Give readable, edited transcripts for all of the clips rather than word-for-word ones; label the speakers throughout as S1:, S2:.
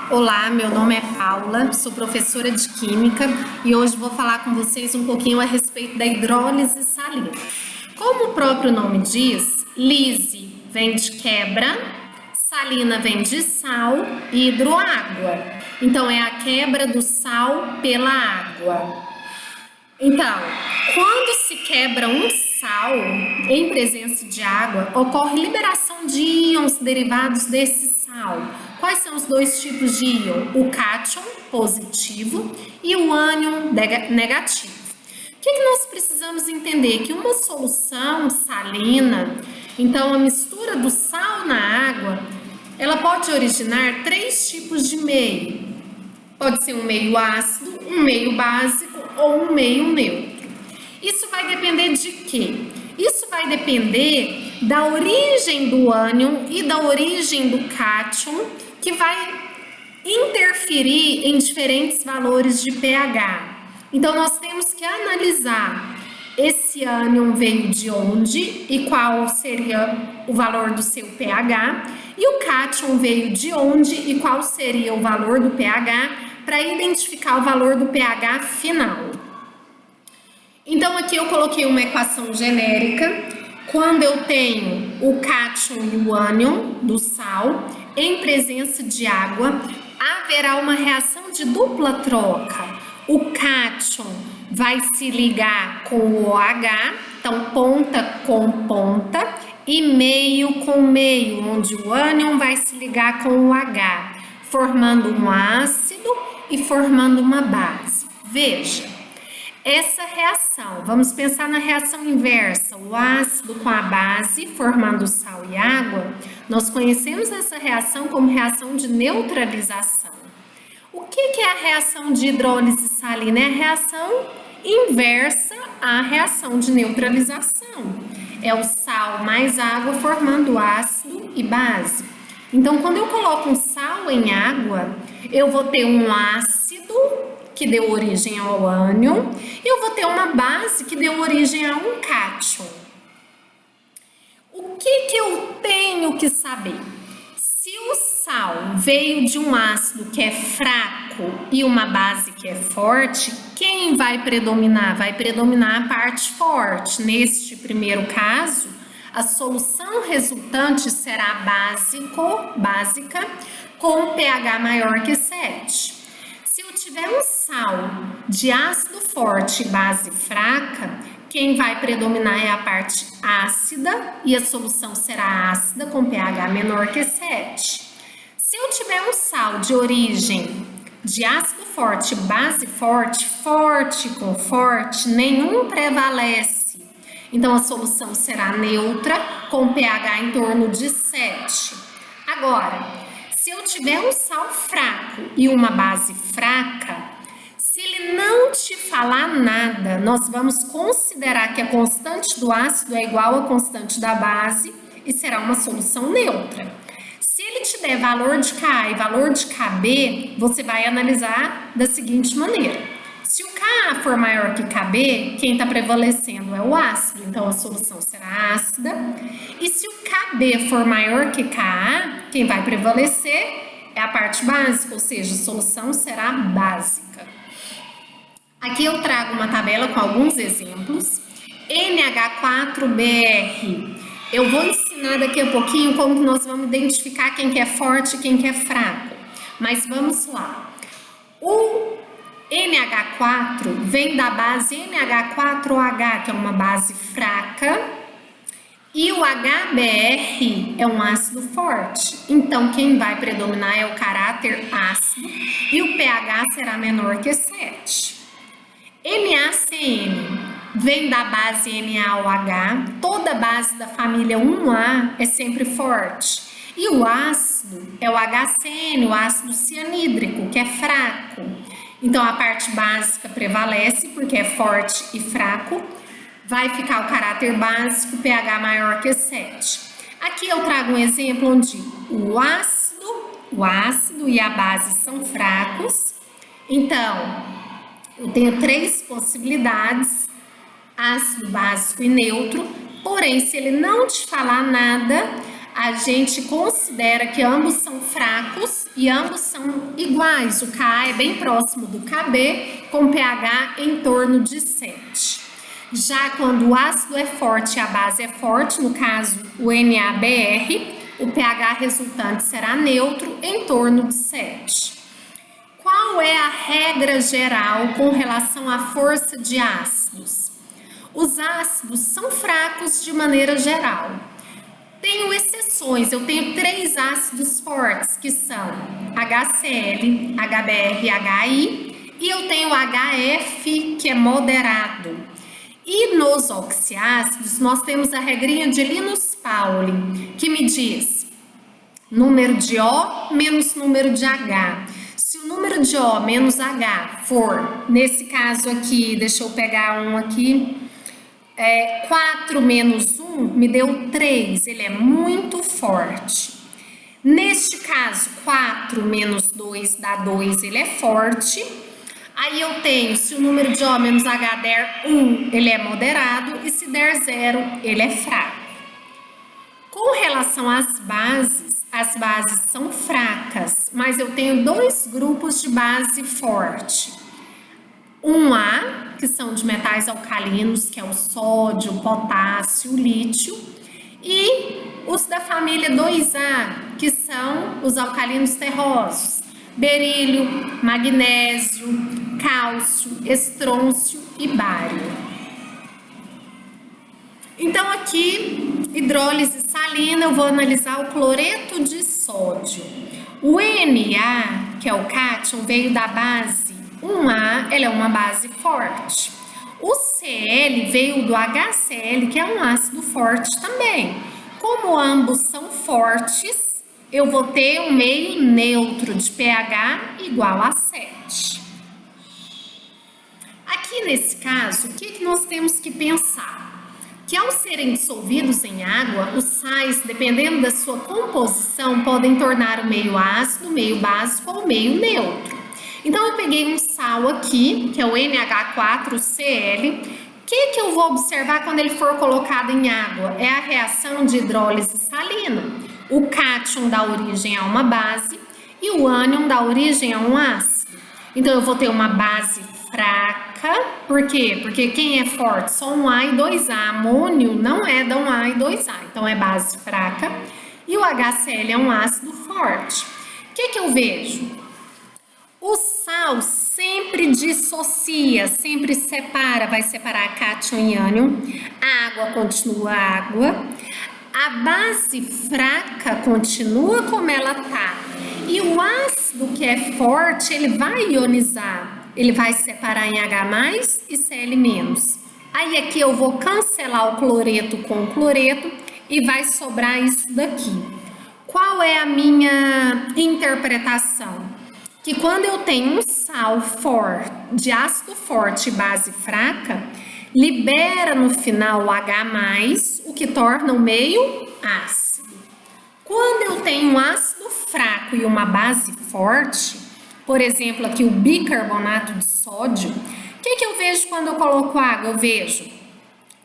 S1: Olá, meu nome é Paula, sou professora de Química e hoje vou falar com vocês um pouquinho a respeito da hidrólise salina. Como o próprio nome diz, lise vem de quebra, salina vem de sal e hidroágua. Então, é a quebra do sal pela água. Então, quando se quebra um sal em presença de água, ocorre liberação de íons derivados desse sal. Quais são os dois tipos de íon? O cátion, positivo, e o ânion, negativo. O que nós precisamos entender? Que uma solução salina, então a mistura do sal na água, ela pode originar três tipos de meio. Pode ser um meio ácido, um meio básico ou um meio neutro. Isso vai depender de quê? Isso vai depender da origem do ânion e da origem do cátion, que vai interferir em diferentes valores de pH. Então, nós temos que analisar esse ânion veio de onde e qual seria o valor do seu pH, e o cátion veio de onde e qual seria o valor do pH, para identificar o valor do pH final. Então, aqui eu coloquei uma equação genérica. Quando eu tenho o cátion e o ânion do sal em presença de água, haverá uma reação de dupla troca. O cátion vai se ligar com o OH, então ponta com ponta, e meio com meio, onde o ânion vai se ligar com o H, formando um ácido e formando uma base. Veja, essa reação, vamos pensar na reação inversa, o ácido com a base, formando sal e água. Nós conhecemos essa reação como reação de neutralização. O que é a reação de hidrólise salina? É a reação inversa à reação de neutralização. É o sal mais água formando ácido e base. Então, quando eu coloco um sal em água, eu vou ter um ácido que deu origem ao ânion e eu vou ter uma base que deu origem a um cátion. O que eu tenho que saber? Se o sal veio de um ácido que é fraco e uma base que é forte, quem vai predominar? Vai predominar a parte forte. Neste primeiro caso, a solução resultante será básica com pH maior que 7. Se eu tiver um sal de ácido forte e base fraca, quem vai predominar é a parte ácida e a solução será ácida com pH menor que 7. Se eu tiver um sal de origem de ácido forte, base forte, forte com forte, nenhum prevalece. Então, a solução será neutra com pH em torno de 7. Agora, se eu tiver um sal fraco e uma base fraca, se ele não te falar nada, nós vamos considerar que a constante do ácido é igual à constante da base e será uma solução neutra. Se ele te der valor de Ka e valor de Kb, você vai analisar da seguinte maneira. Se o Ka for maior que Kb, quem está prevalecendo é o ácido, então a solução será ácida. E se o Kb for maior que Ka, quem vai prevalecer é a parte básica, ou seja, a solução será básica. Aqui eu trago uma tabela com alguns exemplos. NH4Br. Eu vou ensinar daqui a pouquinho como que nós vamos identificar quem que é forte e quem que é fraco. Mas vamos lá. O NH4 vem da base NH4OH, que é uma base fraca, e o HBr é um ácido forte. Então, quem vai predominar é o caráter ácido e o pH será menor que 7. NaCN vem da base NaOH, toda base da família 1A é sempre forte. E o ácido é o HCN, o ácido cianídrico, que é fraco. Então, a parte básica prevalece porque é forte e fraco. Vai ficar o caráter básico, pH maior que 7. Aqui eu trago um exemplo onde o ácido e a base são fracos. Então, eu tenho três possibilidades, ácido, básico e neutro, porém, se ele não te falar nada, a gente considera que ambos são fracos e ambos são iguais. O Ka é bem próximo do Kb, com pH em torno de 7. Já quando o ácido é forte e a base é forte, no caso o NaBr, o pH resultante será neutro em torno de 7. Qual é a regra geral com relação à força de ácidos? Os ácidos são fracos de maneira geral. Tenho exceções, eu tenho 3 ácidos fortes, que são HCl, HBr e HI, e eu tenho HF, que é moderado. E nos oxiácidos, nós temos a regrinha de Linus Pauling, que me diz número de O menos número de H. Se o número de O menos H for, nesse caso aqui, deixa eu pegar um aqui, 4 menos 1 me deu 3, ele é muito forte. Neste caso, 4 menos 2 dá 2, ele é forte. Aí eu tenho, se o número de O menos H der 1, ele é moderado, e se der 0, ele é fraco. Com relação às bases são fracas, mas eu tenho 2 grupos de base forte. 1A, que são de metais alcalinos, que é o sódio, o potássio, o lítio, e os da família 2A, que são os alcalinos terrosos, berílio, magnésio, cálcio, estrôncio e bário. Então aqui, hidrólise salina, eu vou analisar o cloreto de sódio. O Na, que é o cátion, veio da base 1A, ela é uma base forte. O Cl veio do HCl, que é um ácido forte também. Como ambos são fortes, eu vou ter um meio neutro de pH igual a 7. Aqui nesse caso, o que nós temos que pensar? Que ao serem dissolvidos em água, os sais, dependendo da sua composição, podem tornar o meio ácido, meio básico ou meio neutro. Então eu peguei um sal aqui, que é o NH4Cl. O que eu vou observar quando ele for colocado em água? É a reação de hidrólise salina. O cátion dá origem a uma base e o ânion dá origem a um ácido. Então eu vou ter uma base fraca. Por quê? Porque quem é forte? Só um A e 2A. Amônio não é da um A e 2A, então é base fraca. E o HCl é um ácido forte. O que eu vejo? O sal sempre dissocia, sempre separa, vai separar cátion e ânion. A água continua água. A base fraca continua como ela tá. E o ácido que é forte, ele vai ionizar. Ele vai separar em H+ e Cl-. Aí aqui eu vou cancelar o cloreto com o cloreto e vai sobrar isso daqui. Qual é a minha interpretação? Que quando eu tenho um sal forte, de ácido forte e base fraca, libera no final o H+, o que torna o meio ácido. Quando eu tenho um ácido fraco e uma base forte, por exemplo, aqui o bicarbonato de sódio, o que eu vejo quando eu coloco água? Eu vejo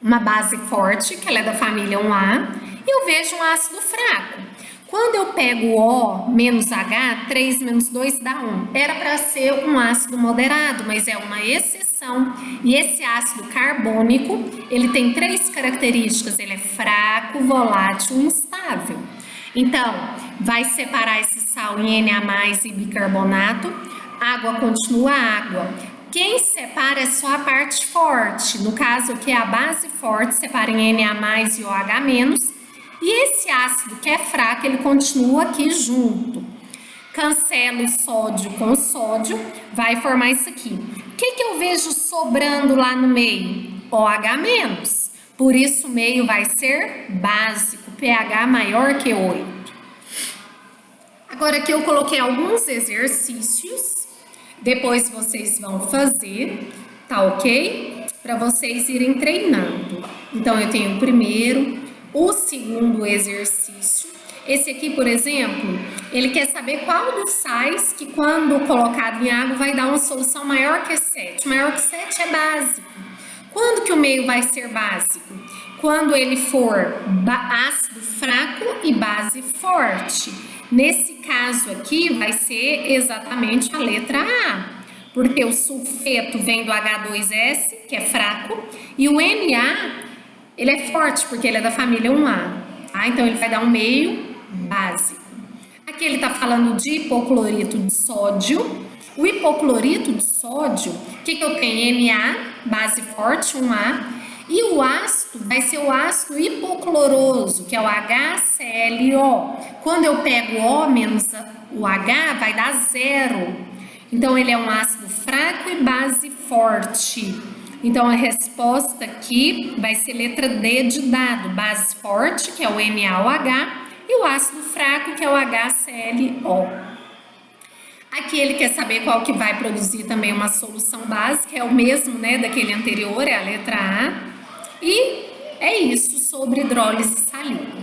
S1: uma base forte, que ela é da família 1A, e eu vejo um ácido fraco. Quando eu pego O menos H, 3 menos 2 dá 1. Era para ser um ácido moderado, mas é uma exceção. E esse ácido carbônico, ele tem 3 características. Ele é fraco, volátil e instável. Então, vai separar esse sal em Na+ e bicarbonato. Água continua água. Quem separa é só a parte forte. No caso aqui, a base forte separa em Na+ e OH-. E esse ácido que é fraco, ele continua aqui junto. Cancelo o sódio com o sódio, vai formar isso aqui. O que eu vejo sobrando lá no meio? OH-. Por isso o meio vai ser básico, pH maior que 8. Agora aqui eu coloquei alguns exercícios, depois vocês vão fazer, tá ok? Para vocês irem treinando. Então eu tenho o primeiro, o segundo exercício. Esse aqui, por exemplo, ele quer saber qual dos sais que quando colocado em água vai dar uma solução maior que 7. Maior que 7 é básico. Quando que o meio vai ser básico? quando ele for ácido fraco e base forte. Nesse caso aqui, vai ser exatamente a letra A, porque o sulfeto vem do H2S, que é fraco, e o Na, ele é forte, porque ele é da família 1A, tá? Então, ele vai dar um meio básico. Aqui ele está falando de hipoclorito de sódio. O hipoclorito de sódio, o que eu tenho? Na, base forte, 1A. E o ácido vai ser o ácido hipocloroso, que é o HClO. Quando eu pego O menos o H, vai dar 0. Então, ele é um ácido fraco e base forte. Então, a resposta aqui vai ser letra D de dado. Base forte, que é o NaOH, e o ácido fraco, que é o HClO. Aqui ele quer saber qual que vai produzir também uma solução básica, é o mesmo, né, daquele anterior, é a letra A. E é isso sobre hidrólise salina.